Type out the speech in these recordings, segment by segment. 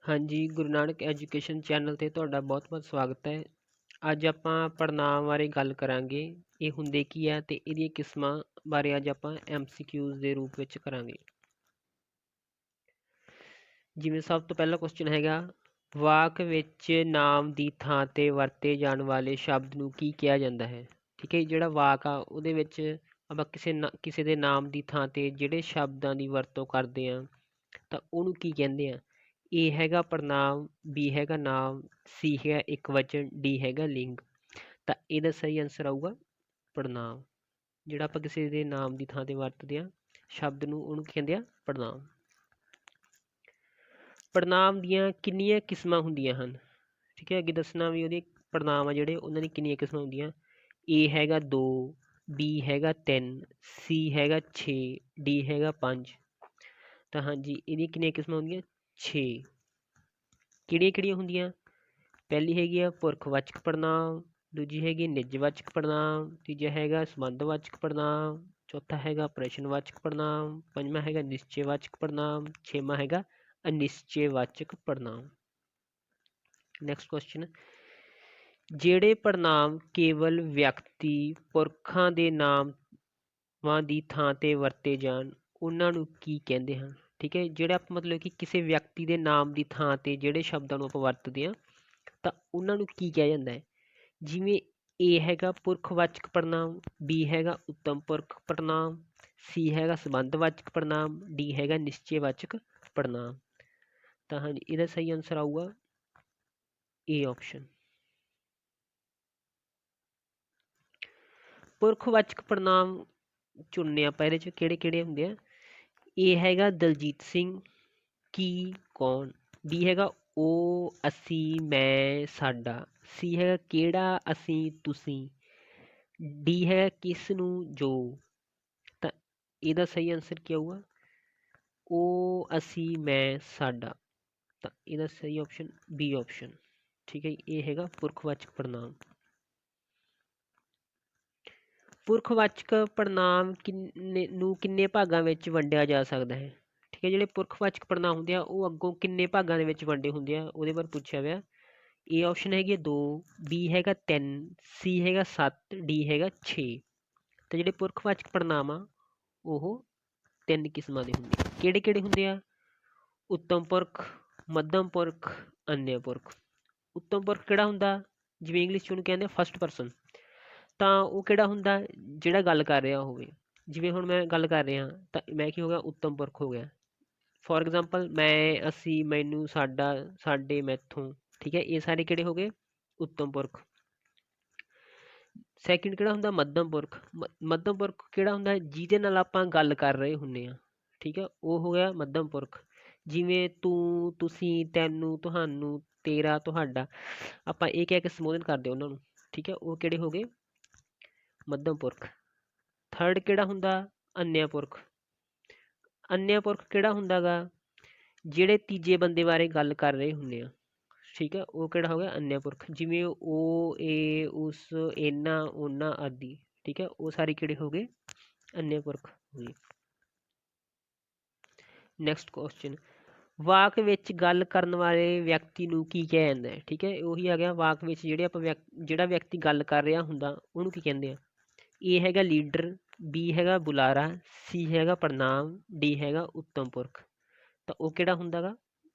ਹਾਂਜੀ, Guru Nanak education channel 'ਤੇ ਤੁਹਾਡਾ ਬਹੁਤ-ਬਹੁਤ ਸਵਾਗਤ ਹੈ। ਅੱਜ ਆਪਾਂ ਪੜ੍ਹਨਾਂਵ ਬਾਰੇ ਗੱਲ ਕਰਾਂਗੇ। ਇਹ ਹੁੰਦੇ ਕੀ ਆ ਅਤੇ ਇਹਦੀਆਂ ਕਿਸਮਾਂ ਬਾਰੇ ਅੱਜ ਆਪਾਂ MCQs ਦੇ ਰੂਪ ਵਿੱਚ ਕਰਾਂਗੇ। ਜਿਵੇਂ ਸਭ ਤੋਂ ਪਹਿਲਾ ਕੁਐਸਚਨ ਹੈਗਾ, ਵਾਕ ਵਿੱਚ ਨਾਮ ਦੀ ਥਾਂ 'ਤੇ ਵਰਤੇ ਜਾਣ ਵਾਲੇ ਸ਼ਬਦ ਨੂੰ ਕੀ ਕਿਹਾ ਜਾਂਦਾ ਹੈ? ਠੀਕ ਹੈ, ਜਿਹੜਾ ਵਾਕ ਆ ਉਹਦੇ ਵਿੱਚ ਆਪਾਂ ਕਿਸੇ ਦੇ ਨਾਮ ਦੀ ਥਾਂ 'ਤੇ ਜਿਹੜੇ ਸ਼ਬਦਾਂ ਦੀ ਵਰਤੋਂ ਕਰਦੇ ਹਾਂ ਤਾਂ ਉਹਨੂੰ ਕੀ ਕਹਿੰਦੇ ਆ? ਏ ਹੈਗਾ ਪੜ੍ਹਨਾਂਵ, ਬੀ ਹੈਗਾ ਨਾਮ, ਸੀ ਹੈ ਇੱਕ ਵਚਨ, ਡੀ ਹੈਗਾ ਲਿੰਗ। ਤਾਂ ਇਹਦਾ ਸਹੀ ਆਂਸਰ ਆਊਗਾ ਪੜ੍ਹਨਾਂਵ। ਜਿਹੜਾ ਆਪਾਂ ਕਿਸੇ ਦੇ ਨਾਮ ਦੀ ਥਾਂ 'ਤੇ ਵਰਤਦੇ ਹਾਂ ਸ਼ਬਦ ਨੂੰ, ਉਹਨੂੰ ਕਹਿੰਦੇ ਆ ਪੜ੍ਹਨਾਂਵ। ਪੜ੍ਹਨਾਂਵ ਦੀਆਂ ਕਿੰਨੀਆਂ ਕਿਸਮਾਂ ਹੁੰਦੀਆਂ ਹਨ? ਠੀਕ ਹੈ, ਅੱਗੇ ਦੱਸਣਾ ਵੀ ਉਹਦੇ ਪੜ੍ਹਨਾਂਵ ਆ ਜਿਹੜੇ ਉਹਨਾਂ ਦੀ ਕਿੰਨੀਆਂ ਕਿਸਮਾਂ ਹੁੰਦੀਆਂ। ਏ ਹੈਗਾ 2, ਬੀ ਹੈਗਾ 3, ਸੀ ਹੈਗਾ 6, ਡੀ ਹੈਗਾ 5। ਤਾਂ ਹਾਂਜੀ, ਇਹਦੀਆਂ ਕਿੰਨੀਆਂ ਕਿਸਮਾਂ ਹੁੰਦੀਆਂ? 6। ਕਿਹੜੀਆਂ ਹੁੰਦੀਆਂ? ਪਹਿਲੀ ਹੈਗੀ ਆ ਪੁਰਖਵਾਚਕ ਪੜ੍ਹਨਾਂਵ, ਦੂਜੀ ਹੈਗੀ ਨਿੱਜਵਾਚਕ ਪੜ੍ਹਨਾਂਵ, ਤੀਜਾ ਹੈਗਾ ਸੰਬੰਧਵਾਚਕ ਪੜ੍ਹਨਾਂਵ, ਚੌਥਾ ਹੈਗਾ ਪ੍ਰਸ਼ਨਵਾਚਕ ਪੜ੍ਹਨਾਂਵ, ਪੰਜਵਾਂ ਹੈਗਾ ਨਿਸ਼ਚੈਵਾਚਕ ਪੜ੍ਹਨਾਂਵ, ਛੇਵਾਂ ਹੈਗਾ ਅਨਿਸ਼ਚੈਵਾਚਕ ਪੜ੍ਹਨਾਂਵ। ਨੈਕਸਟ ਕੁਐਸਚਨ, ਜਿਹੜੇ ਪੜ੍ਹਨਾਂਵ ਕੇਵਲ ਵਿਅਕਤੀ ਪੁਰਖਾਂ ਦੇ ਨਾਮਾਂ ਦੀ ਥਾਂ 'ਤੇ ਵਰਤੇ ਜਾਣ ਉਹਨਾਂ ਨੂੰ ਕੀ ਕਹਿੰਦੇ ਹਨ? ਠੀਕ ਹੈ, ਜਿਹੜਾ ਆਪਾਂ ਮਤਲਬ ਕਿ ਕਿਸੇ ਵਿਅਕਤੀ ਦੇ ਨਾਮ ਦੀ ਥਾਂ 'ਤੇ ਜਿਹੜੇ ਸ਼ਬਦਾਂ ਨੂੰ ਆਪਾਂ ਵਰਤਦੇ ਹਾਂ ਤਾਂ ਉਹਨਾਂ ਨੂੰ ਕੀ ਕਿਹਾ ਜਾਂਦਾ ਹੈ? ਜਿਵੇਂ ਏ ਹੈਗਾ ਪੁਰਖਵਾਚਕ ਪੜ੍ਹਨਾਂਵ, ਬੀ ਹੈਗਾ ਉੱਤਮ ਪੁਰਖ ਪੜ੍ਹਨਾਂਵ, ਸੀ ਹੈਗਾ ਸੰਬੰਧਵਾਚਕ ਪੜ੍ਹਨਾਂਵ, ਡੀ ਹੈਗਾ ਨਿਸ਼ਚੈਵਾਚਕ ਪੜ੍ਹਨਾਂਵ। ਤਾਂ ਹਾਂਜੀ, ਇਹਦਾ ਸਹੀ ਆਂਸਰ ਆਊਗਾ ਏ ਆਪਸ਼ਨ। ਪੁਰਖਵਾਚਕ ਪੜ੍ਹਨਾਂਵ ਚੁਣਨੇ ਆਪਾਂ ਇਹਦੇ 'ਚ ਕਿਹੜੇ ਹੁੰਦੇ ਆ। ਏ ਹੈਗਾ ਦਲਜੀਤ ਸਿੰਘ, ਕੀ, ਕੌਣ, ਬੀ ਹੈਗਾ ਉਹ, ਅਸੀਂ, ਮੈਂ, ਸਾਡਾ, ਸੀ ਹੈਗਾ ਕਿਹੜਾ, ਅਸੀਂ, ਤੁਸੀਂ, ਡੀ ਹੈ ਕਿਸ ਨੂੰ, ਜੋ। ਤਾਂ ਇਹਦਾ ਸਹੀ ਆਂਸਰ ਕੀ ਆਊਗਾ? ਉਹ, ਅਸੀਂ, ਮੈਂ, ਸਾਡਾ। ਤਾਂ ਇਹਦਾ ਸਹੀ ਆਪਸ਼ਨ ਬੀ ਆਪਸ਼ਨ। ਠੀਕ ਹੈ, ਇਹ ਹੈਗਾ ਪੁਰਖਵਾਚਕ ਪੜ੍ਹਨਾਂਵ। ਪੁਰਖਵਾਚਕ ਪੜ੍ਹਨਾਂਵ ਨੂੰ ਕਿੰਨੇ ਭਾਗਾਂ ਵਿੱਚ ਵੰਡਿਆ ਜਾ ਸਕਦਾ ਹੈ? ਠੀਕ ਹੈ, ਜਿਹੜੇ ਪੁਰਖਵਾਚਕ ਪੜ੍ਹਨਾਂਵ ਹੁੰਦੇ ਆ ਉਹ ਅੱਗੋਂ ਕਿੰਨੇ ਭਾਗਾਂ ਦੇ ਵਿੱਚ ਵੰਡੇ ਹੁੰਦੇ ਆ ਉਹਦੇ ਬਾਰੇ ਪੁੱਛਿਆ ਹੋਇਆ। ਏ ਆਪਸ਼ਨ ਹੈਗੀ 2, ਬੀ ਹੈਗਾ 3, ਸੀ ਹੈਗਾ 7, ਡੀ ਹੈਗਾ 6। ਤੇ ਜਿਹੜੇ ਪੁਰਖਵਾਚਕ ਪੜ੍ਹਨਾਂਵ ਆ ਉਹ 3 ਕਿਸਮਾਂ ਦੇ ਹੁੰਦੇ ਆ। ਕਿਹੜੇ ਹੁੰਦੇ ਆ? ਉੱਤਮ ਪੁਰਖ, ਮੱਧਮ ਪੁਰਖ, ਅਨਯ ਪੁਰਖ। ਉੱਤਮ ਪੁਰਖ ਕਿਹੜਾ ਹੁੰਦਾ? ਜਿਵੇਂ ਇੰਗਲਿਸ਼ 'ਚ ਉਹਨੂੰ ਕਹਿੰਦੇ ਫਸਟ ਪਰਸਨ। ਤਾਂ ਉਹ ਕਿਹੜਾ ਹੁੰਦਾ? ਜਿਹੜਾ ਗੱਲ ਕਰ ਰਿਹਾ ਹੋਵੇ। ਜਿਵੇਂ ਹੁਣ ਮੈਂ ਗੱਲ ਕਰ ਰਿਹਾ ਤਾਂ ਮੈਂ ਕੀ ਹੋ ਗਿਆ? ਉੱਤਮ ਪੁਰਖ ਹੋ ਗਿਆ। ਫੋਰ ਐਗਜ਼ਾਮਪਲ ਮੈਂ, ਅਸੀਂ, ਮੈਨੂੰ, ਸਾਡਾ, ਸਾਡੇ, ਮੈਥੋਂ। ਠੀਕ ਹੈ, ਇਹ ਸਾਰੇ ਕਿਹੜੇ ਹੋ ਗਏ? ਉੱਤਮ ਪੁਰਖ। ਸੈਕਿੰਡ ਕਿਹੜਾ ਹੁੰਦਾ? ਮੱਧਮ ਪੁਰਖ। ਮੱਧਮ ਪੁਰਖ ਕਿਹੜਾ ਹੁੰਦਾ? ਜਿਹਦੇ ਨਾਲ ਆਪਾਂ ਗੱਲ ਕਰ ਰਹੇ ਹੁੰਦੇ ਹਾਂ। ਠੀਕ ਹੈ, ਉਹ ਹੋ ਗਿਆ ਮੱਧਮ ਪੁਰਖ। ਜਿਵੇਂ ਤੂੰ, ਤੁਸੀਂ, ਤੈਨੂੰ, ਤੁਹਾਨੂੰ, ਤੇਰਾ, ਤੁਹਾਡਾ, ਆਪਾਂ ਇਹ ਕਹਿ ਕੇ ਸੰਬੋਧਨ ਕਰਦੇ ਉਹਨਾਂ ਨੂੰ। ਠੀਕ ਹੈ, ਉਹ ਕਿਹੜੇ ਹੋ ਗਏ? ਮੱਧਮ ਪੁਰਖ। ਥਰਡ ਕਿਹੜਾ ਹੁੰਦਾ? ਅਨਯ ਪੁਰਖ। ਅਨਯ ਪੁਰਖ ਕਿਹੜਾ ਹੁੰਦਾ ਗਾ? ਜਿਹੜੇ ਤੀਜੇ ਬੰਦੇ ਬਾਰੇ ਗੱਲ ਕਰ ਰਹੇ ਹੁੰਦੇ ਆ। ਠੀਕ ਹੈ, ਉਹ ਕਿਹੜਾ ਹੋ ਗਿਆ? ਅਨਯ ਪੁਰਖ। ਜਿਵੇਂ ਉਹ, ਇਹ, ਉਸ, ਇਹਨਾਂ, ਉਹਨਾਂ ਆਦਿ। ਠੀਕ ਹੈ, ਉਹ ਸਾਰੇ ਕਿਹੜੇ ਹੋ ਗਏ? ਅਨਯ ਪੁਰਖ ਹੋ ਗਏ। ਨੈਕਸਟ ਕੁਐਸਚਨ, ਵਾਕ ਵਿੱਚ ਗੱਲ ਕਰਨ ਵਾਲੇ ਵਿਅਕਤੀ ਨੂੰ ਕੀ ਕਿਹਾ ਜਾਂਦਾ ਹੈ? ਠੀਕ ਹੈ, ਉਹੀ ਆ ਗਿਆ ਵਾਕ ਵਿੱਚ ਜਿਹੜੇ ਆਪਾਂ ਜਿਹੜਾ ਵਿਅਕਤੀ ਗੱਲ ਕਰ ਰਿਹਾ ਹੁੰਦਾ ਉਹਨੂੰ ਕੀ ਕਹਿੰਦੇ ਆ? ਏ ਹੈਗਾ ਲੀਡਰ, ਬੀ ਹੈਗਾ ਬੁਲਾਰਾ, ਸੀ ਹੈਗਾ ਪੜ੍ਹਨਾਂਵ, ਡੀ ਹੈਗਾ ਉੱਤਮ ਪੁਰਖ। ਤਾਂ ਉਹ ਕਿਹੜਾ ਹੁੰਦਾ ਗਾ?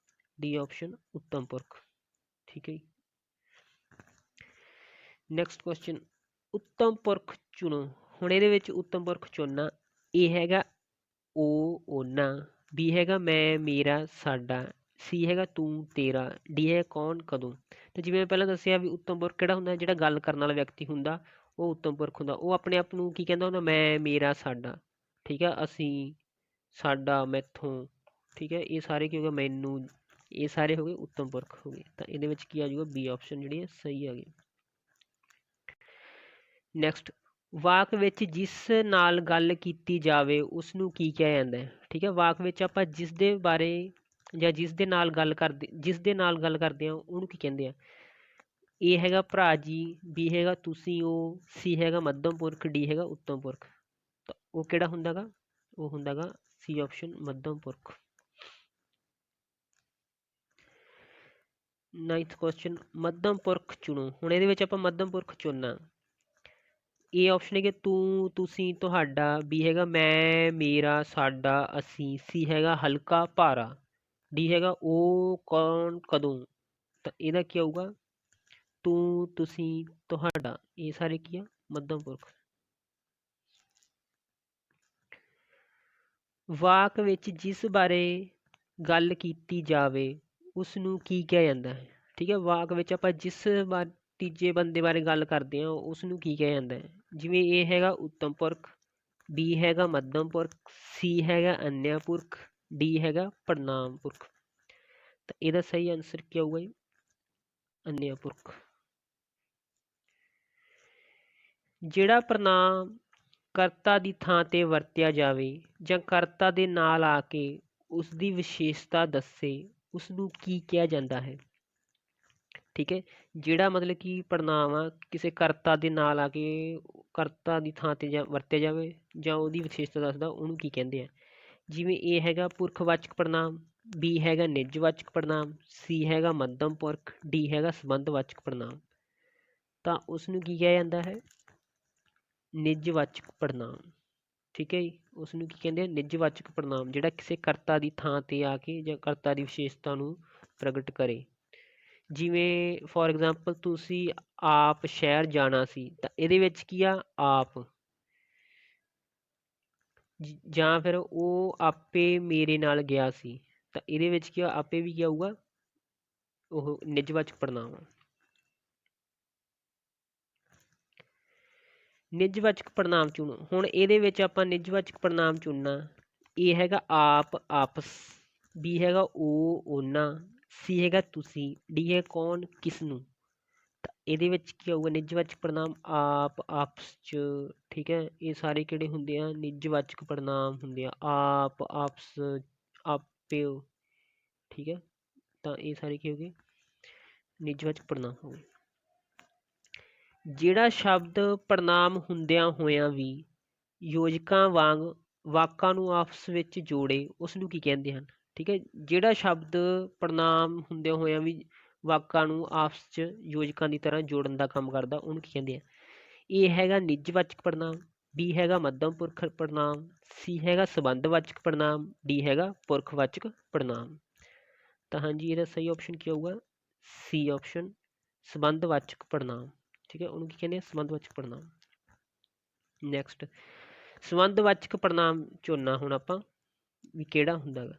ਡੀ ਆਪਸ਼ਨ ਉੱਤਮ ਪੁਰਖ। ਠੀਕ ਹੈ ਜੀ। ਨੈਕਸਟ ਕੁਐਸਚਨ, ਉੱਤਮ ਪੁਰਖ ਚੁਣੋ। ਹੁਣ ਇਹਦੇ ਵਿੱਚ ਉੱਤਮ ਪੁਰਖ ਚੁਣਨਾ, ਏ ਹੈਗਾ ਉਹ, ਉਹਨਾਂ, ਬੀ ਹੈਗਾ ਮੈਂ, ਮੇਰਾ, ਸਾਡਾ, ਸੀ ਹੈਗਾ ਤੂੰ, ਤੇਰਾ, ਡੀ ਹੈ ਕੌਣ, ਕਦੋਂ। ਤੇ ਜਿਵੇਂ ਮੈਂ ਪਹਿਲਾਂ ਦੱਸਿਆ ਵੀ ਉੱਤਮ ਪੁਰਖ ਕਿਹੜਾ ਹੁੰਦਾ? ਜਿਹੜਾ ਗੱਲ ਕਰਨ ਵਾਲਾ ਵਿਅਕਤੀ ਹੁੰਦਾ ਉਹ ਉੱਤਮ ਪੁਰਖ ਹੁੰਦਾ। ਉਹ ਆਪਣੇ ਆਪ ਨੂੰ ਕੀ ਕਹਿੰਦਾ ਹੁੰਦਾ? ਮੈਂ, ਮੇਰਾ, ਸਾਡਾ। ਠੀਕ ਹੈ, ਅਸੀਂ, ਸਾਡਾ, ਮੈਥੋਂ। ਠੀਕ ਹੈ, ਇਹ ਸਾਰੇ ਕੀ ਹੋ ਗਏ? ਮੈਨੂੰ। ਇਹ ਸਾਰੇ ਹੋ ਗਏ ਉੱਤਮ ਪੁਰਖ ਹੋ ਗਏ। ਤਾਂ ਇਹਦੇ ਵਿੱਚ ਕੀ ਆ ਜਾਊਗਾ? ਬੀ ਆਪਸ਼ਨ ਜਿਹੜੀ ਹੈ ਸਹੀ ਆ ਗਈ। ਨੈਕਸਟ, ਵਾਕ ਵਿੱਚ ਜਿਸ ਨਾਲ ਗੱਲ ਕੀਤੀ ਜਾਵੇ ਉਸ ਨੂੰ ਕੀ ਕਿਹਾ ਜਾਂਦਾ ਹੈ? ਠੀਕ ਹੈ, ਵਾਕ ਵਿੱਚ ਆਪਾਂ ਜਿਸ ਦੇ ਬਾਰੇ ਜਾਂ ਜਿਸ ਦੇ ਨਾਲ ਗੱਲ ਕਰਦੇ ਹਾਂ ਉਹਨੂੰ ਕੀ ਕਹਿੰਦੇ ਆ? ਏ ਹੈਗਾ ਭਰਾ ਜੀ, ਬੀ ਹੈਗਾ ਤੁਸੀਂ, ਉਹ, ਸੀ ਹੈਗਾ ਮੱਧਮ ਪੁਰਖ, ਡੀ ਹੈਗਾ ਉੱਤਮ ਪੁਰਖ। ਤਾਂ ਉਹ ਕਿਹੜਾ ਹੁੰਦਾ ਗਾ? ਉਹ ਹੁੰਦਾ ਗਾ ਸੀ ਆਪਸ਼ਨ ਮੱਧਮ ਪੁਰਖ। 9th ਕੁਐਸਚਨ ਮੱਧਮ ਪੁਰਖ ਚੁਣੋ। ਹੁਣ ਇਹਦੇ ਵਿੱਚ ਆਪਾਂ ਮੱਧਮ ਪੁਰਖ ਚੁਣਨਾ। ਇਹ ਆਪਸ਼ਨ ਹੈ ਕਿ ਤੂੰ, ਤੁਸੀਂ, ਤੁਹਾਡਾ। ਬੀ ਹੈਗਾ ਮੈਂ, ਮੇਰਾ, ਸਾਡਾ, ਅਸੀਂ। ਸੀ ਹੈਗਾ ਹਲਕਾ, ਭਾਰਾ। ਡੀ ਹੈਗਾ ਉਹ, ਕੌਣ, ਕਦੋਂ। ਤਾਂ ਇਹਦਾ ਕੀ ਆਊਗਾ? ਤੂੰ, ਤੁਸੀਂ, ਤੁਹਾਡਾ। ਇਹ ਸਾਰੇ ਕੀ ਆ? ਮੱਧਮ ਪੁਰਖ। ਵਾਕ ਵਿੱਚ ਜਿਸ ਬਾਰੇ ਗੱਲ ਕੀਤੀ ਜਾਵੇ ਉਸਨੂੰ ਕੀ ਕਿਹਾ ਜਾਂਦਾ ਹੈ? ਠੀਕ ਹੈ, ਵਾਕ ਵਿੱਚ ਆਪਾਂ ਜਿਸ ਤੀਜੇ ਬੰਦੇ ਬਾਰੇ ਗੱਲ ਕਰਦੇ ਹਾਂ ਉਸਨੂੰ ਕੀ ਕਿਹਾ ਜਾਂਦਾ ਹੈ? ਜਿਵੇਂ ਇਹ ਹੈਗਾ ਉੱਤਮ ਪੁਰਖ, ਬੀ ਹੈਗਾ ਮੱਧਮ ਪੁਰਖ, ਸੀ ਹੈਗਾ ਅਨਿਆ ਪੁਰਖ, ਡੀ ਹੈਗਾ ਪੜਨਾਮ ਪੁਰਖ। ਤਾਂ ਇਹਦਾ ਸਹੀ ਆਨਸਰ ਕੀ ਆਊਗਾ ਜੀ? ਅਨਿਆ ਪੁਰਖ। ਜਿਹੜਾ ਪੜਨਾਮ ਕਰਤਾ ਦੀ ਥਾਂ ਤੇ ਵਰਤਿਆ ਜਾਵੇ ਜਾਂ ਕਰਤਾ ਦੇ ਨਾਲ ਆ ਕੇ ਉਸਦੀ ਵਿਸ਼ੇਸ਼ਤਾ ਦੱਸੇ ਉਸਨੂੰ ਕੀ ਕਿਹਾ ਜਾਂਦਾ ਹੈ? ਠੀਕ ਹੈ, ਜਿਹੜਾ ਮਤਲਬ ਕਿ ਪੜਨਾਮ ਆ ਕਿਸੇ ਕਰਤਾ ਦੇ ਨਾਲ ਆ ਕੇ ਕਰਤਾ ਦੀ ਥਾਂ ਤੇ ਜਾਂ ਵਰਤਿਆ ਜਾਵੇ ਜਾਂ ਉਹਦੀ ਵਿਸ਼ੇਸ਼ਤਾ ਦੱਸਦਾ, ਉਹਨੂੰ ਕੀ ਕਹਿੰਦੇ ਆ? ਜਿਵੇਂ ਇਹ ਹੈਗਾ ਪੁਰਖਵਾਚਕ ਪੜਨਾਮ, ਬੀ ਹੈਗਾ ਨਿੱਜਵਾਚਕ ਪੜਨਾਮ, ਸੀ ਹੈਗਾ ਮੱਧਮ ਪੁਰਖ, ਡੀ ਹੈਗਾ ਸੰਬੰਧਵਾਚਕ ਪੜਨਾਮ। ਤਾਂ ਉਸਨੂੰ ਕੀ ਕਿਹਾ ਜਾਂਦਾ ਹੈ? ਨਿੱਜਵਾਚਕ ਪੜਨਾਮ। ਠੀਕ ਹੈ ਜੀ, ਉਸਨੂੰ ਕੀ ਕਹਿੰਦੇ ਆ? ਨਿੱਜਵਾਚਕ ਪੜਨਾਮ, ਜਿਹੜਾ ਕਿਸੇ ਕਰਤਾ ਦੀ ਥਾਂ ਤੇ ਆ ਕੇ ਜਾਂ ਕਰਤਾ ਦੀ ਵਿਸ਼ੇਸ਼ਤਾ ਨੂੰ ਪ੍ਰਗਟ ਕਰੇ। ਜਿਵੇਂ ਫੋਰ ਐਗਜ਼ਾਮਪਲ ਤੁਸੀਂ ਆਪ ਸ਼ਹਿਰ ਜਾਣਾ ਸੀ, ਤਾਂ ਇਹਦੇ ਵਿੱਚ ਕੀ ਆ? ਆਪ। ਜਾਂ ਫਿਰ ਉਹ ਆਪੇ ਮੇਰੇ ਨਾਲ ਗਿਆ ਸੀ, ਤਾਂ ਇਹਦੇ ਵਿੱਚ ਕੀ ਆ? ਆਪੇ ਵੀ ਕੀ ਆਊਗਾ? ਉਹ ਨਿੱਜਵਾਚਕ ਪੜਨਾਮ ਆ। ਨਿੱਜਵਾਚਕ ਪੜਨਾਮ ਚੁਣੋ। ਹੁਣ ਇਹਦੇ ਵਿੱਚ ਆਪਾਂ ਨਿੱਜਵਾਚਕ ਪੜਨਾਮ ਚੁਣਨਾ। ਇਹ ਹੈਗਾ ਆਪ, ਆਪਸ, ਬੀ ਹੈਗਾ ਉਹ, ਉਹਨਾਂ, ਸੀ ਹੈਗਾ ਤੁਸੀਂ, ਡੀ ਹੈ ਕੌਣ, ਕਿਸ ਨੂੰ। ਤਾਂ ਇਹਦੇ ਵਿੱਚ ਕੀ ਆਊਗਾ? ਨਿੱਜਵਾਚਕ ਪੜਨਾਮ ਆਪ, ਆਪਸ 'ਚ। ਠੀਕ ਹੈ, ਇਹ ਸਾਰੇ ਕਿਹੜੇ ਹੁੰਦੇ ਆ? ਨਿੱਜਵਾਚਕ ਪੜਨਾਮ ਹੁੰਦੇ ਆ। ਆਪ, ਆਪਸ, ਆਪੇ। ਠੀਕ ਹੈ, ਤਾਂ ਇਹ ਸਾਰੇ ਕੀ ਹੋ ਗਏ? ਨਿੱਜਵਾਚਕ ਪੜਨਾਮ ਹੋ ਗਏ। ਜਿਹੜਾ ਸ਼ਬਦ ਪੜਨਾਮ ਹੁੰਦਿਆਂ ਹੋਇਆਂ ਵੀ ਯੋਜਕਾਂ ਵਾਂਗ ਵਾਕਾਂ ਨੂੰ ਆਪਸ ਵਿੱਚ ਜੋੜੇ ਉਸਨੂੰ ਕੀ ਕਹਿੰਦੇ ਹਨ? ਠੀਕ ਹੈ, ਜਿਹੜਾ ਸ਼ਬਦ ਪੜਨਾਮ ਹੁੰਦਿਆਂ ਹੋਇਆਂ ਵੀ ਵਾਕਾਂ ਨੂੰ ਆਪਸ 'ਚ ਯੋਜਕਾਂ ਦੀ ਤਰ੍ਹਾਂ ਜੋੜਨ ਦਾ ਕੰਮ ਕਰਦਾ, ਉਹਨੂੰ ਕੀ ਕਹਿੰਦੇ ਆ? ਇਹ ਹੈਗਾ ਨਿੱਜਵਾਚਕ ਪੜਨਾਮ, ਬੀ ਹੈਗਾ ਮੱਧਮ ਪੁਰਖ ਪੜਨਾਮ, ਸੀ ਹੈਗਾ ਸੰਬੰਧਵਾਚਕ ਪੜਨਾਮ, ਡੀ ਹੈਗਾ ਪੁਰਖਵਾਚਕ ਪੜਨਾਮ। ਤਾਂ ਹਾਂਜੀ, ਇਹਦਾ ਸਹੀ ਆਪਸ਼ਨ ਕੀ ਹੋਊਗਾ? ਸੀ ਆਪਸ਼ਨ, ਸੰਬੰਧਵਾਚਕ ਪੜਨਾਮ। ਠੀਕ ਹੈ, ਉਹਨੂੰ ਕੀ ਕਹਿੰਦੇ ਆ? ਸੰਬੰਧਵਾਚਕ ਪੜਨਾਮ। ਨੈਕਸਟ, ਸੰਬੰਧਵਾਚਕ ਪੜਨਾਮ ਚੁਣਨਾ ਹੁਣ ਆਪਾਂ ਵੀ ਕਿਹੜਾ ਹੁੰਦਾ ਗਾ।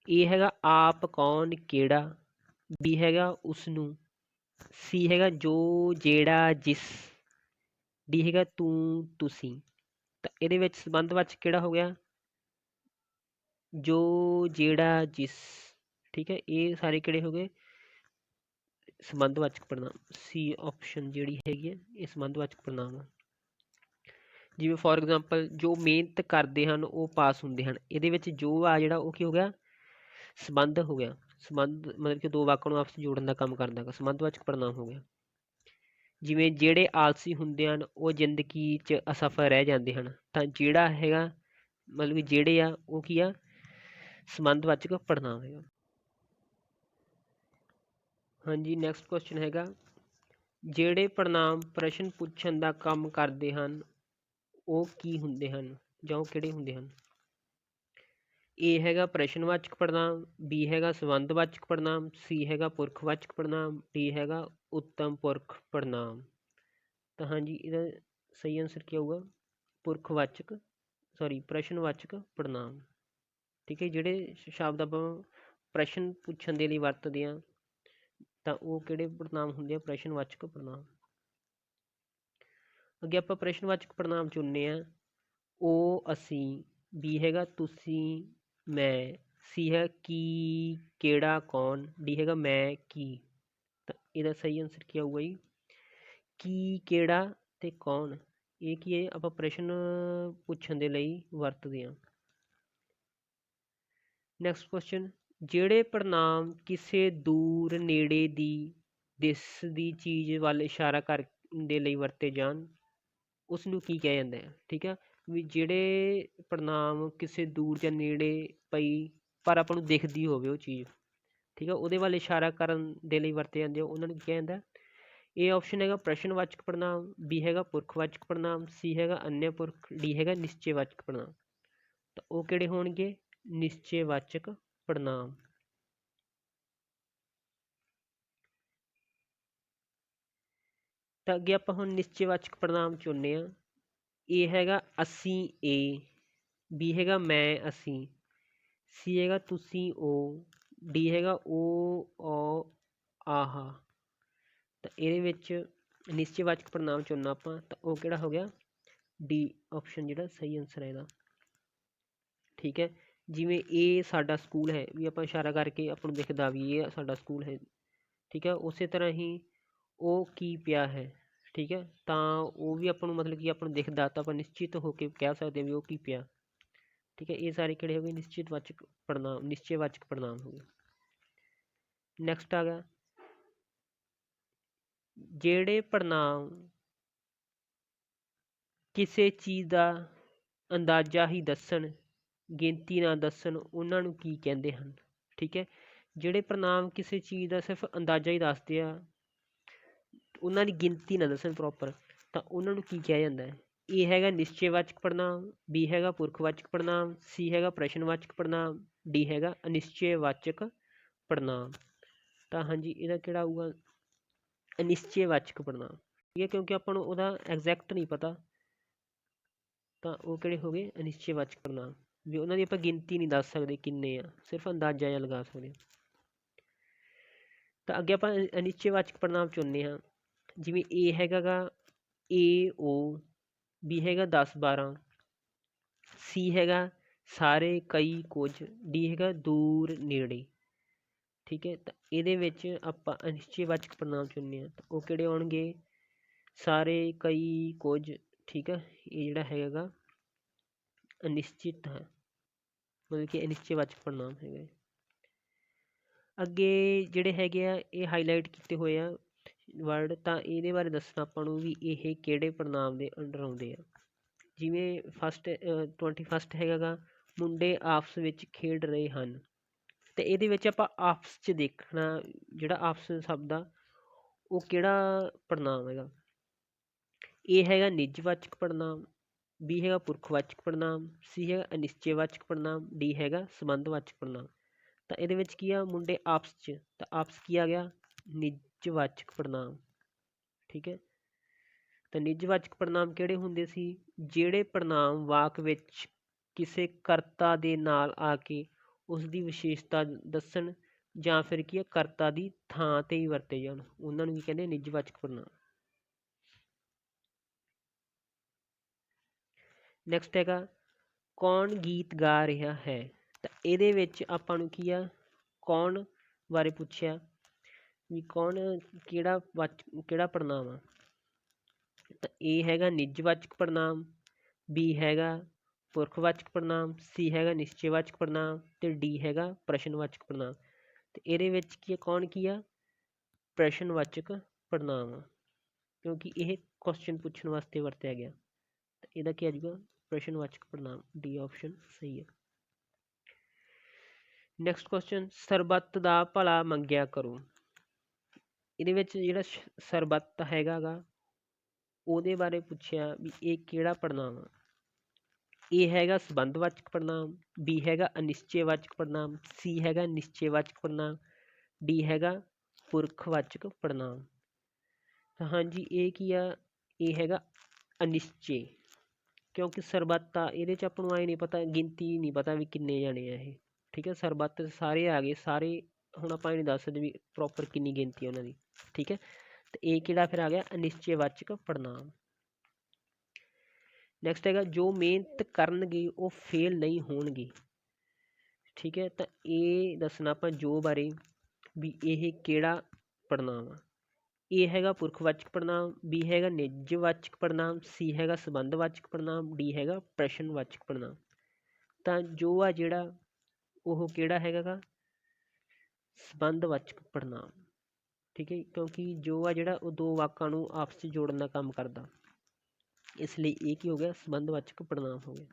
ਇਹ ਹੈਗਾ ਆਪ, ਕੌਣ, ਕਿਹੜਾ, ਬੀ ਹੈਗਾ ਉਸਨੂੰ, ਸੀ ਹੈਗਾ ਜੋ, ਜਿਹੜਾ, ਜਿਸ, ਡੀ ਹੈਗਾ ਤੂੰ, ਤੁਸੀਂ। ਤਾਂ ਇਹਦੇ ਵਿੱਚ ਸੰਬੰਧਵਾਚਕ ਕਿਹੜਾ ਹੋ ਗਿਆ? ਜੋ, ਜਿਹੜਾ, ਜਿਸ। ਠੀਕ ਹੈ, ਇਹ ਸਾਰੇ ਕਿਹੜੇ ਹੋ ਗਏ? ਸੰਬੰਧਵਾਚਕ ਪੜਨਾਮ। ਸੀ ਆਪਸ਼ਨ ਜਿਹੜੀ ਹੈਗੀ ਹੈ ਇਹ ਸੰਬੰਧਵਾਚਕ ਪੜਨਾਮ ਆ। ਜਿਵੇਂ ਫੋਰ ਐਗਜ਼ਾਮਪਲ ਜੋ ਮਿਹਨਤ ਕਰਦੇ ਹਨ ਉਹ ਪਾਸ ਹੁੰਦੇ ਹਨ, ਇਹਦੇ ਵਿੱਚ ਜੋ ਆ ਜਿਹੜਾ ਉਹ ਕੀ ਹੋ ਗਿਆ? ਸੰਬੰਧ ਹੋ ਗਿਆ। ਸੰਬੰਧ ਮਤਲਬ ਕਿ ਦੋ ਵਾਕਾਂ ਨੂੰ ਆਪਸ ਜੋੜਨ ਦਾ ਕੰਮ ਕਰਦਾ ਗਾ, ਸੰਬੰਧਵਾਚਕ ਪੜਨਾਮ ਹੋ ਗਿਆ। ਜਿਵੇਂ ਜਿਹੜੇ ਆਲਸੀ ਹੁੰਦੇ ਹਨ ਉਹ ਜ਼ਿੰਦਗੀ 'ਚ ਅਸਫਲ ਰਹਿ ਜਾਂਦੇ ਹਨ, ਤਾਂ ਜਿਹੜਾ ਹੈਗਾ ਮਤਲਬ ਕਿ ਜਿਹੜੇ ਆ ਉਹ ਕੀ ਆ? ਸੰਬੰਧਵਾਚਕ ਪੜਨਾਮ ਹੈਗਾ। ਹਾਂਜੀ, ਨੈਕਸਟ ਕੁਐਸਚਨ ਹੈਗਾ ਜਿਹੜੇ ਪੜਨਾਮ ਪ੍ਰਸ਼ਨ ਪੁੱਛਣ ਦਾ ਕੰਮ ਕਰਦੇ ਹਨ ਉਹ ਕੀ ਹੁੰਦੇ ਹਨ ਜਾਂ ਉਹ ਕਿਹੜੇ ਹੁੰਦੇ ਹਨ? ਏ ਹੈਗਾ ਪ੍ਰਸ਼ਨਵਾਚਕ ਪੜਨਾਮ, ਬੀ ਹੈਗਾ ਸੰਬੰਧਵਾਚਕ ਪੜਨਾਮ, ਸੀ ਹੈਗਾ ਪੁਰਖਵਾਚਕ ਪੜਨਾਮ, ਡੀ ਹੈਗਾ ਉੱਤਮ ਪੁਰਖ ਪੜਨਾਮ। ਤਾਂ ਹਾਂਜੀ, ਇਹਦਾ ਸਹੀ ਆਨਸਰ ਕੀ ਆਊਗਾ? ਪੁਰਖਵਾਚਕ ਪ੍ਰਸ਼ਨਵਾਚਕ ਪੜਨਾਮ। ਠੀਕ ਹੈ, ਜਿਹੜੇ ਸ਼ਬਦ ਆਪਾਂ ਪ੍ਰਸ਼ਨ ਪੁੱਛਣ ਦੇ ਲਈ ਵਰਤਦੇ ਹਾਂ ਤਾਂ ਉਹ ਕਿਹੜੇ ਪੜਨਾਮ ਹੁੰਦੇ ਆ? ਪ੍ਰਸ਼ਨਵਾਚਕ ਪੜਨਾਮ। ਅੱਗੇ ਆਪਾਂ ਪ੍ਰਸ਼ਨਵਾਚਕ ਪੜਨਾਮ ਚੁਣਨੇ ਆ। ਉਹ, ਅਸੀਂ, ਬੀ ਹੈਗਾ ਤੁਸੀਂ, ਮੈਂ, ਸੀ ਹੈ ਕੀ, ਕਿਹੜਾ, ਕੌਣ, ਡੀ ਹੈਗਾ ਮੈਂ, ਕੀ। ਤਾਂ ਇਹਦਾ ਸਹੀ ਆਨਸਰ ਕੀ ਆਊਗਾ ਜੀ? ਕੀ, ਕਿਹੜਾ ਤੇ ਕੌਣ। ਇਹ ਕੀ ਹੈ? ਆਪਾਂ ਪ੍ਰਸ਼ਨ ਪੁੱਛਣ ਦੇ ਲਈ ਵਰਤਦੇ ਹਾਂ। ਨੈਕਸਟ ਕੁਐਸਚਨ, ਜਿਹੜੇ ਪੜਨਾਮ ਕਿਸੇ ਦੂਰ ਨੇੜੇ ਦੀ ਦਿਸਦੀ ਚੀਜ਼ ਵੱਲ ਇਸ਼ਾਰਾ ਕਰਨ ਦੇ ਲਈ ਵਰਤੇ ਜਾਣ ਉਸਨੂੰ ਕੀ ਕਿਹਾ ਜਾਂਦਾ ਹੈ? ਠੀਕ ਹੈ, ਵੀ ਜਿਹੜੇ ਪੜਨਾਮ ਕਿਸੇ ਦੂਰ ਜਾਂ ਨੇੜੇ ਪਈ ਪਰ ਆਪਾਂ ਨੂੰ ਦਿਖਦੀ ਹੋਵੇ ਉਹ ਚੀਜ਼, ਠੀਕ ਹੈ, ਉਹਦੇ ਵੱਲ ਇਸ਼ਾਰਾ ਕਰਨ ਦੇ ਲਈ ਵਰਤੇ ਜਾਂਦੇ ਆ, ਉਹਨਾਂ ਨੂੰ ਕੀ ਕਿਹਾ ਜਾਂਦਾ? ਇਹ ਆਪਸ਼ਨ ਹੈਗਾ ਪ੍ਰਸ਼ਨਵਾਚਕ ਪੜ੍ਹਨਾਂਵ, ਬੀ ਹੈਗਾ ਪੁਰਖਵਾਚਕ ਪੜ੍ਹਨਾਂਵ, ਸੀ ਹੈਗਾ ਅਨਯ ਪੁਰਖ, ਡੀ ਹੈਗਾ ਨਿਸ਼ਚੈਵਾਚਕ ਪੜ੍ਹਨਾਂਵ। ਤਾਂ ਉਹ ਕਿਹੜੇ ਹੋਣਗੇ? ਨਿਸ਼ਚੈਵਾਚਕ ਪੜ੍ਹਨਾਂਵ। ਤਾਂ ਅੱਗੇ ਆਪਾਂ ਹੁਣ ਨਿਸ਼ਚੈਵਾਚਕ ਪੜ੍ਹਨਾਂਵ ਚੁਣਨੇ ਆ। ਏ ਹੈਗਾ ਅਸੀਂ ਏ, ਬੀ ਹੈਗਾ ਮੈਂ ਅਸੀਂ, ਸੀ ਹੈਗਾ ਤੁਸੀਂ ਉਹ, ਡੀ ਹੈਗਾ ਉਹ ਆਹ। ਤਾਂ ਇਹਦੇ ਵਿੱਚ ਨਿਸ਼ਚੈਵਾਚਕ ਪੜ੍ਹਨਾਂਵ ਚੁਣਨਾ ਆਪਾਂ, ਤਾਂ ਉਹ ਕਿਹੜਾ ਹੋ ਗਿਆ? ਡੀ ਆਪਸ਼ਨ ਜਿਹੜਾ ਸਹੀ ਆਨਸਰ ਹੈ ਇਹਦਾ। ਠੀਕ ਹੈ, ਜਿਵੇਂ ਇਹ ਸਾਡਾ ਸਕੂਲ ਹੈ, ਵੀ ਆਪਾਂ ਇਸ਼ਾਰਾ ਕਰਕੇ ਆਪਾਂ ਨੂੰ ਦਿਖਦਾ ਵੀ ਇਹ ਸਾਡਾ ਸਕੂਲ ਹੈ। ਠੀਕ ਹੈ, ਉਸੇ ਤਰ੍ਹਾਂ ਹੀ ਉਹ ਕੀ ਪਿਆ ਹੈ। ਠੀਕ ਹੈ, ਤਾਂ ਉਹ ਵੀ ਆਪਾਂ ਨੂੰ ਮਤਲਬ ਕਿ ਆਪਾਂ ਨੂੰ ਦਿਖਦਾ, ਤਾਂ ਆਪਾਂ ਨਿਸ਼ਚਿਤ ਹੋ ਕੇ ਕਹਿ ਸਕਦੇ ਹਾਂ ਵੀ ਉਹ ਕੀ ਪਿਆ। ਠੀਕ ਹੈ, ਇਹ ਸਾਰੇ ਕਿਹੜੇ ਹੋ ਗਏ? ਨਿਸ਼ਚਿਤਵਾਚਕ ਪੜ੍ਹਨਾਂਵ, ਨਿਸ਼ਚੈਵਾਚਕ ਪੜ੍ਹਨਾਂਵ ਹੋ ਗਏ। ਨੈਕਸਟ ਆ ਗਿਆ ਜਿਹੜੇ ਪੜ੍ਹਨਾਂਵ ਕਿਸੇ ਚੀਜ਼ ਦਾ ਅੰਦਾਜ਼ਾ ਹੀ ਦੱਸਣ, ਗਿਣਤੀ ਨਾ ਦੱਸਣ, ਉਹਨਾਂ ਨੂੰ ਕੀ ਕਹਿੰਦੇ ਹਨ? ਠੀਕ ਹੈ, ਜਿਹੜੇ ਪੜ੍ਹਨਾਂਵ ਕਿਸੇ ਚੀਜ਼ ਦਾ ਸਿਰਫ ਅੰਦਾਜ਼ਾ ਹੀ ਦੱਸਦੇ ਆ, ਉਹਨਾਂ ਦੀ ਗਿਣਤੀ ਨਾ ਦੱਸਣ ਪ੍ਰੋਪਰ, ਤਾਂ ਉਹਨਾਂ ਨੂੰ ਕੀ ਕਿਹਾ ਜਾਂਦਾ ਹੈ? ਏ ਹੈਗਾ ਨਿਸ਼ਚੈਵਾਚਕ ਪੜ੍ਹਨਾਂਵ, ਬੀ ਹੈਗਾ ਪੁਰਖਵਾਚਕ ਪੜ੍ਹਨਾਂਵ, ਸੀ ਹੈਗਾ ਪ੍ਰਸ਼ਨਵਾਚਕ ਪੜ੍ਹਨਾਂਵ, ਡੀ ਹੈਗਾ ਅਨਿਸ਼ਚੈਵਾਚਕ ਪੜ੍ਹਨਾਂਵ। ਤਾਂ ਹਾਂਜੀ ਇਹਦਾ ਕਿਹੜਾ ਆਊਗਾ? ਅਨਿਸ਼ਚੈਵਾਚਕ ਪੜ੍ਹਨਾਂਵ। ਠੀਕ ਹੈ, ਕਿਉਂਕਿ ਆਪਾਂ ਨੂੰ ਉਹਦਾ ਐਗਜ਼ੈਕਟ ਨਹੀਂ ਪਤਾ, ਤਾਂ ਉਹ ਕਿਹੜੇ ਹੋ ਗਏ? ਅਨਿਸ਼ਚੈਵਾਚਕ ਪੜ੍ਹਨਾਂਵ। ਵੀ ਉਹਨਾਂ ਦੀ ਆਪਾਂ ਗਿਣਤੀ ਨਹੀਂ ਦੱਸ ਸਕਦੇ ਕਿੰਨੇ ਆ, ਸਿਰਫ ਅੰਦਾਜ਼ਾ ਜਿਹਾ ਲਗਾ ਸਕਦੇ। ਤਾਂ ਅੱਗੇ ਆਪਾਂ ਅਨਿਸ਼ਚੈਵਾਚਕ ਪੜ੍ਹਨਾਂਵ ਚੁਣਨੇ ਹਾਂ। ਜਿਵੇਂ ਏ ਹੈਗਾ ਗਾ ਏ ਓ, ਬੀ ਹੈਗਾ 10 12, ਸੀ ਹੈਗਾ ਸਾਰੇ ਕਈ ਕੁਝ, ਡੀ ਹੈਗਾ ਦੂਰ ਨੇੜੇ। ਠੀਕ ਹੈ, ਤਾਂ ਇਹਦੇ ਵਿੱਚ ਆਪਾਂ ਅਨਿਸ਼ਚੈਵਾਚਕ ਪੜ੍ਹਨਾਂਵ ਚੁਣਨੇ ਆ, ਤਾਂ ਉਹ ਕਿਹੜੇ ਆਉਣਗੇ? ਸਾਰੇ ਕਈ ਕੁਝ। ਠੀਕ ਹੈ, ਇਹ ਜਿਹੜਾ ਹੈਗਾ ਗਾ ਅਨਿਸ਼ਚਿਤ ਹੈ, ਮਤਲਬ ਕਿ ਅਨਿਸ਼ਚੈਵਾਚਕ ਪੜ੍ਹਨਾਂਵ ਹੈਗਾ। ਅੱਗੇ ਜਿਹੜੇ ਹੈਗੇ ਆ ਇਹ ਹਾਈਲਾਈਟ ਕੀਤੇ ਹੋਏ ਆ ਵਰਡ, ਤਾਂ ਇਹਦੇ ਬਾਰੇ ਦੱਸਣਾ ਆਪਾਂ ਨੂੰ ਵੀ ਇਹ ਕਿਹੜੇ ਪੜ੍ਹਨਾਂਵ ਦੇ ਅੰਡਰ ਆਉਂਦੇ ਆ। ਜਿਵੇਂ 21 ਹੈਗਾ ਗਾ ਮੁੰਡੇ ਆਪਸ ਵਿੱਚ ਖੇਡ ਰਹੇ ਹਨ, ਅਤੇ ਇਹਦੇ ਵਿੱਚ ਆਪਾਂ ਆਪਸ 'ਚ ਦੇਖਣਾ, ਜਿਹੜਾ ਆਪਸ ਸ਼ਬਦ ਆ ਉਹ ਕਿਹੜਾ ਪੜ੍ਹਨਾਂਵ ਹੈਗਾ? ਏ ਹੈਗਾ ਨਿੱਜਵਾਚਕ ਪੜ੍ਹਨਾਂਵ, ਬੀ ਹੈਗਾ ਪੁਰਖਵਾਚਕ ਪੜ੍ਹਨਾਂਵ, ਸੀ ਹੈਗਾ ਅਨਿਸ਼ਚੈਵਾਚਕ ਪੜ੍ਹਨਾਂਵ, ਡੀ ਹੈਗਾ ਸੰਬੰਧਵਾਚਕ ਪੜ੍ਹਨਾਂਵ। ਤਾਂ ਇਹਦੇ ਵਿੱਚ ਕੀ ਆ? ਮੁੰਡੇ ਆਪਸ 'ਚ, ਤਾਂ ਆਪਸ ਕੀ ਆ ਗਿਆ? ਨਿੱਜਵਾਚਕ ਪੜ੍ਹਨਾਂਵ। ਠੀਕ ਹੈ, ਤਾਂ ਨਿੱਜਵਾਚਕ ਪੜ੍ਹਨਾਂਵ ਕਿਹੜੇ ਹੁੰਦੇ ਸੀ? ਜਿਹੜੇ ਪੜ੍ਹਨਾਂਵ ਵਾਕ ਵਿੱਚ ਕਿਸੇ ਕਰਤਾ ਦੇ ਨਾਲ ਆ ਕੇ ਉਸ ਦੀ ਵਿਸ਼ੇਸ਼ਤਾ ਦੱਸਣ, ਜਾਂ ਫਿਰ ਕੀ ਆ ਕਰਤਾ ਦੀ ਥਾਂ 'ਤੇ ਹੀ ਵਰਤੇ ਜਾਣ, ਉਹਨਾਂ ਨੂੰ ਕੀ ਕਹਿੰਦੇ? ਨਿੱਜਵਾਚਕ ਪੜ੍ਹਨਾਂਵ। ਨੈਕਸਟ ਹੈਗਾ ਕੌਣ ਗੀਤ ਗਾ ਰਿਹਾ ਹੈ, ਤਾਂ ਇਹਦੇ ਵਿੱਚ ਆਪਾਂ ਨੂੰ ਕੀ ਆ? ਕੌਣ ਬਾਰੇ ਪੁੱਛਿਆ ਵੀ ਕੌਣ ਕਿਹੜਾ ਪੜ੍ਹਨਾਂਵ ਆ? ਤਾਂ ਏ ਹੈਗਾ ਨਿੱਜਵਾਚਕ ਪੜ੍ਹਨਾਂਵ, ਬੀ ਹੈਗਾ ਪੁਰਖਵਾਚਕ ਪੜ੍ਹਨਾਂਵ, ਸੀ ਹੈਗਾ ਨਿਸ਼ਚੈਵਾਚਕ ਪੜ੍ਹਨਾਂਵ, ਅਤੇ ਡੀ ਹੈਗਾ ਪ੍ਰਸ਼ਨਵਾਚਕ ਪੜ੍ਹਨਾਂਵ। ਅਤੇ ਇਹਦੇ ਵਿੱਚ ਕੀ ਆ? ਕੌਣ ਕੀ ਆ? ਪ੍ਰਸ਼ਨਵਾਚਕ ਪੜ੍ਹਨਾਂਵ ਆ, ਕਿਉਂਕਿ ਇਹ ਕੁਐਸਚਨ ਪੁੱਛਣ ਵਾਸਤੇ ਵਰਤਿਆ ਗਿਆ। ਤਾਂ ਇਹਦਾ ਕੀ ਆ ਜਾਊਗਾ? ਪ੍ਰਸ਼ਨਵਾਚਕ ਪੜ੍ਹਨਾਂਵ, ਡੀ ਆਪਸ਼ਨ ਸਹੀ ਹੈ। ਨੈਕਸਟ ਕੁਐਸਚਨ ਸਰਬੱਤ ਦਾ ਭਲਾ ਮੰਗਿਆ ਕਰੋ। ਇਹਦੇ ਵਿੱਚ ਜਿਹੜਾ ਸਰਬੱਤ ਹੈਗਾ ਗਾ ਉਹਦੇ ਬਾਰੇ ਪੁੱਛਿਆ ਵੀ ਇਹ ਕਿਹੜਾ ਪੜ੍ਹਨਾਂਵ ਆ? ਏ ਹੈਗਾ ਸੰਬੰਧਵਾਚਕ ਪੜ੍ਹਨਾਂਵ, ਬੀ ਹੈਗਾ ਅਨਿਸ਼ਚੈਵਾਚਕ ਪੜ੍ਹਨਾਂਵ, ਸੀ ਹੈਗਾ ਨਿਸ਼ਚੈਵਾਚਕ ਪੜ੍ਹਨਾਂਵ, ਡੀ ਹੈਗਾ ਪੁਰਖਵਾਚਕ ਪੜ੍ਹਨਾਂਵ। ਤਾਂ ਹਾਂਜੀ ਇਹ ਕੀ ਆ? ਇਹ ਹੈਗਾ ਅਨਿਸ਼ਚੈ, ਕਿਉਂਕਿ ਸਰਬੱਤ ਆ ਇਹਦੇ 'ਚ ਆਪਾਂ ਨੂੰ ਆਏ ਨਹੀਂ ਪਤਾ, ਗਿਣਤੀ ਨਹੀਂ ਪਤਾ ਵੀ ਕਿੰਨੇ ਜਾਣੇ ਆ ਇਹ। ਠੀਕ ਹੈ, ਸਰਬੱਤ ਸਾਰੇ ਆ ਗਏ, ਸਾਰੇ ਹੁਣ ਆਪਾਂ ਇਹ ਨਹੀਂ ਦੱਸ ਸਕਦੇ ਵੀ ਪ੍ਰੋਪਰ ਕਿੰਨੀ ਗਿਣਤੀ ਉਹਨਾਂ ਦੀ। ਠੀਕ ਹੈ, ਅਤੇ ਇਹ ਕਿਹੜਾ ਫਿਰ ਆ ਗਿਆ? ਅਨਿਸ਼ਚੈਵਾਚਕ ਪੜ੍ਹਨਾਂਵ। ਨੈਕਸਟ ਹੈਗਾ ਜੋ ਮਿਹਨਤ ਕਰਨਗੇ ਉਹ ਫੇਲ ਨਹੀਂ ਹੋਣਗੇ। ਠੀਕ ਹੈ, ਤਾਂ ਇਹ ਦੱਸਣਾ ਆਪਾਂ ਜੋ ਬਾਰੇ ਵੀ ਇਹ ਕਿਹੜਾ ਪੜ੍ਹਨਾਂਵ ਆ? ਏ ਹੈਗਾ ਪੁਰਖਵਾਚਕ ਪੜ੍ਹਨਾਂਵ, ਬੀ ਹੈਗਾ ਨਿੱਜਵਾਚਕ ਪੜ੍ਹਨਾਂਵ, ਸੀ ਹੈਗਾ ਸੰਬੰਧਵਾਚਕ ਪੜ੍ਹਨਾਂਵ, ਡੀ ਹੈਗਾ ਪ੍ਰਸ਼ਨਵਾਚਕ ਪੜ੍ਹਨਾਂਵ। ਤਾਂ ਜੋ ਆ ਜਿਹੜਾ ਉਹ ਕਿਹੜਾ ਹੈਗਾ ਗਾ? ਸੰਬੰਧਵਾਚਕ ਪੜ੍ਹਨਾਂਵ। ਠੀਕ ਹੈ, ਕਿਉਂਕਿ ਜੋ ਆ ਜਿਹੜਾ ਉਹ ਦੋ ਵਾਕਾਂ ਨੂੰ ਆਪਸ 'ਚ ਜੋੜਨ ਦਾ ਕੰਮ ਕਰਦਾ, ਇਸ ਲਈ ਇਹ ਕੀ ਹੋ ਗਿਆ? ਸੰਬੰਧਵਾਚਕ ਪੜ੍ਹਨਾਂਵ ਹੋ ਗਿਆ।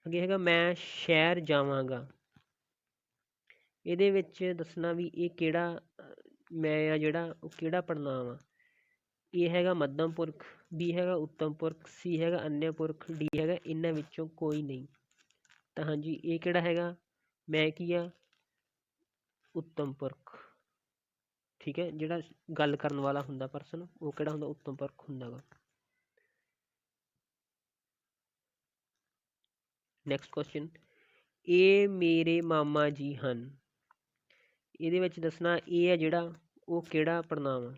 ਅੱਗੇ ਹੈਗਾ ਮੈਂ ਸ਼ਹਿਰ ਜਾਵਾਂਗਾ, ਇਹਦੇ ਵਿੱਚ ਦੱਸਣਾ ਵੀ ਇਹ ਕਿਹੜਾ ਮੈਂ ਆ ਜਿਹੜਾ ਉਹ ਕਿਹੜਾ ਪੜ੍ਹਨਾਂਵ ਆ। ਇਹ ਹੈਗਾ ਮੱਧਮ ਪੁਰਖ, ਬੀ ਹੈਗਾ ਉੱਤਮ ਪੁਰਖ, ਸੀ ਹੈਗਾ ਅਨਯ ਪੁਰਖ, ਡੀ ਹੈਗਾ ਇਹਨਾਂ ਵਿੱਚੋਂ ਕੋਈ ਨਹੀਂ। ਤਾਂ ਹਾਂਜੀ ਇਹ ਕਿਹੜਾ ਹੈਗਾ, ਮੈਂ ਕੀ ਆ, ਉੱਤਮ ਪੁਰਖ। ਠੀਕ ਹੈ, ਜਿਹੜਾ ਗੱਲ ਕਰਨ ਵਾਲਾ ਹੁੰਦਾ ਪਰਸਨ ਉਹ ਕਿਹੜਾ ਹੁੰਦਾ, ਉੱਤਮ ਪੁਰਖ ਹੁੰਦਾ ਗਾ। ਨੈਕਸਟ ਕੁਐਸਚਨ, ਇਹ ਮੇਰੇ ਮਾਮਾ ਜੀ ਹਨ। ਇਹਦੇ ਵਿੱਚ ਦੱਸਣਾ ਇਹ ਆ ਜਿਹੜਾ ਉਹ ਕਿਹੜਾ ਪੜ੍ਹਨਾਂਵ ਆ।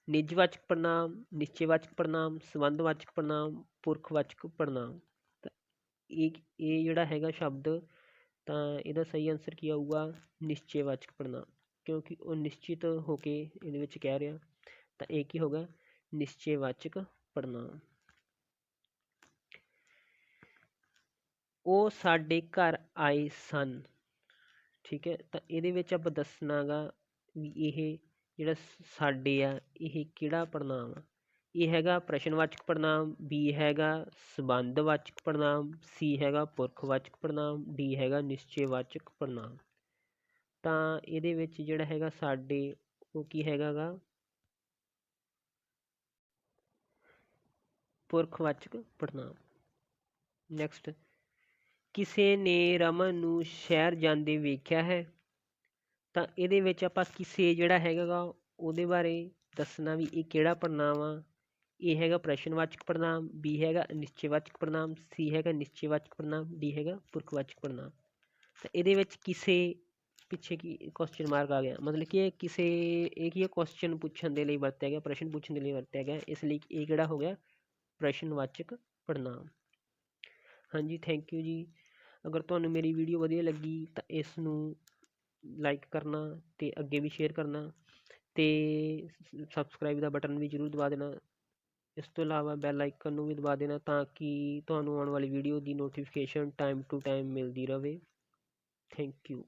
ਨਿੱਜਵਾਚਕ ਪੜ੍ਹਨਾਂਵ, ਨਿਸ਼ਚੈਵਾਚਕ ਪੜ੍ਹਨਾਂਵ, ਸੰਬੰਧਵਾਚਕ ਪੜ੍ਹਨਾਂਵ, ਪੁਰਖਵਾਚਕ ਪੜ੍ਹਨਾਂਵ। ਤਾਂ ਇਹ ਜਿਹੜਾ ਹੈਗਾ ਸ਼ਬਦ, ਤਾਂ ਇਹਦਾ ਸਹੀ ਆਨਸਰ ਕੀ ਆਊਗਾ, ਨਿਸ਼ਚੈਵਾਚਕ ਪੜ੍ਹਨਾਂਵ, ਕਿਉਂਕਿ ਉਹ ਨਿਸ਼ਚਿਤ ਹੋ ਕੇ ਇਹਦੇ ਵਿੱਚ ਕਹਿ ਰਿਹਾ। ਤਾਂ ਇਹ ਕੀ ਹੋਗਾ, ਨਿਸ਼ਚੈਵਾਚਕ ਪੜ੍ਹਨਾਂਵ। ਉਹ ਸਾਡੇ ਘਰ ਆਏ ਸਨ। ਠੀਕ ਹੈ, ਤਾਂ ਇਹਦੇ ਵਿੱਚ ਆਪਾਂ ਦੱਸਣਾ ਗਾ ਵੀ ਇਹ ਜਿਹੜਾ ਸਾਡੇ ਆ ਇਹ ਕਿਹੜਾ ਪੜ੍ਹਨਾਂਵ ਆ। ਇਹ ਹੈਗਾ ਪ੍ਰਸ਼ਨਵਾਚਕ ਪੜ੍ਹਨਾਂਵ, ਬੀ ਹੈਗਾ ਸੰਬੰਧਵਾਚਕ ਪੜ੍ਹਨਾਂਵ, ਸੀ ਹੈਗਾ ਪੁਰਖਵਾਚਕ ਪੜ੍ਹਨਾਂਵ, ਡੀ ਹੈਗਾ ਨਿਸ਼ਚੈਵਾਚਕ ਪੜ੍ਹਨਾਂਵ। ਤਾਂ ਇਹਦੇ ਵਿੱਚ ਜਿਹੜਾ ਹੈਗਾ ਸਾਡੇ ਉਹ ਕੀ ਹੈਗਾ ਗਾ, ਪੁਰਖਵਾਚਕ ਪੜ੍ਹਨਾਂਵ। ਨੈਕਸਟ, ਕਿਸੇ ਨੇ ਰਮਨ ਨੂੰ ਸ਼ਹਿਰ ਜਾਂਦੇ ਵੇਖਿਆ ਹੈ। ਤਾਂ ਇਹਦੇ ਵਿੱਚ ਆਪਾਂ ਕਿਸੇ ਜਿਹੜਾ ਹੈਗਾ ਗਾ ਉਹਦੇ ਬਾਰੇ ਦੱਸਣਾ ਵੀ ਇਹ ਕਿਹੜਾ ਪੜ੍ਹਨਾਂਵ ਆ। ਇਹ ਹੈਗਾ ਪ੍ਰਸ਼ਨਵਾਚਕ ਪੜ੍ਹਨਾਂਵ, ਬੀ ਹੈਗਾ ਨਿਸ਼ਚੈਵਾਚਕ ਪੜ੍ਹਨਾਂਵ, ਸੀ ਹੈਗਾ ਨਿਸ਼ਚੈਵਾਚਕ ਪੜ੍ਹਨਾਂਵ, ਡੀ ਹੈਗਾ ਪੁਰਖਵਾਚਕ ਪੜ੍ਹਨਾਂਵ। ਤਾਂ ਇਹਦੇ ਵਿੱਚ ਕਿਸੇ ਪਿੱਛੇ ਕੀ ਕੁਐਸਚਨ ਮਾਰਕ ਆ ਗਿਆ, ਮਤਲਬ ਕਿ ਇਹ ਕਿਸੇ ਇਹ ਕੀ ਕੁਐਸਚਨ ਪੁੱਛਣ ਦੇ ਲਈ ਵਰਤਿਆ ਗਿਆ, ਪ੍ਰਸ਼ਨ ਪੁੱਛਣ ਦੇ ਲਈ ਵਰਤਿਆ ਗਿਆ, ਇਸ ਲਈ ਇਹ ਕਿਹੜਾ ਹੋ ਗਿਆ, ਪ੍ਰਸ਼ਨਵਾਚਕ ਪੜ੍ਹਨਾਂਵ। ਹਾਂਜੀ ਥੈਂਕ ਯੂ ਜੀ। ਅਗਰ ਤੁਹਾਨੂੰ ਮੇਰੀ ਵੀਡੀਓ ਵਧੀਆ ਲੱਗੀ ਤਾਂ ਇਸ ਨੂੰ ਲਾਈਕ ਕਰਨਾ ਅਤੇ ਅੱਗੇ ਵੀ ਸ਼ੇਅਰ ਕਰਨਾ ਅਤੇ ਸਬਸਕ੍ਰਾਈਬ ਦਾ ਬਟਨ ਵੀ ਜ਼ਰੂਰ ਦਬਾ ਦੇਣਾ। ਇਸ ਤੋਂ ਇਲਾਵਾ ਬੈਲ ਆਈਕਨ ਨੂੰ ਵੀ ਦਬਾ ਦੇਣਾ ਤਾਂ ਕਿ ਤੁਹਾਨੂੰ ਆਉਣ ਵਾਲੀ video the notification time to time ਮਿਲਦੀ ਰਹੇ। Thank you.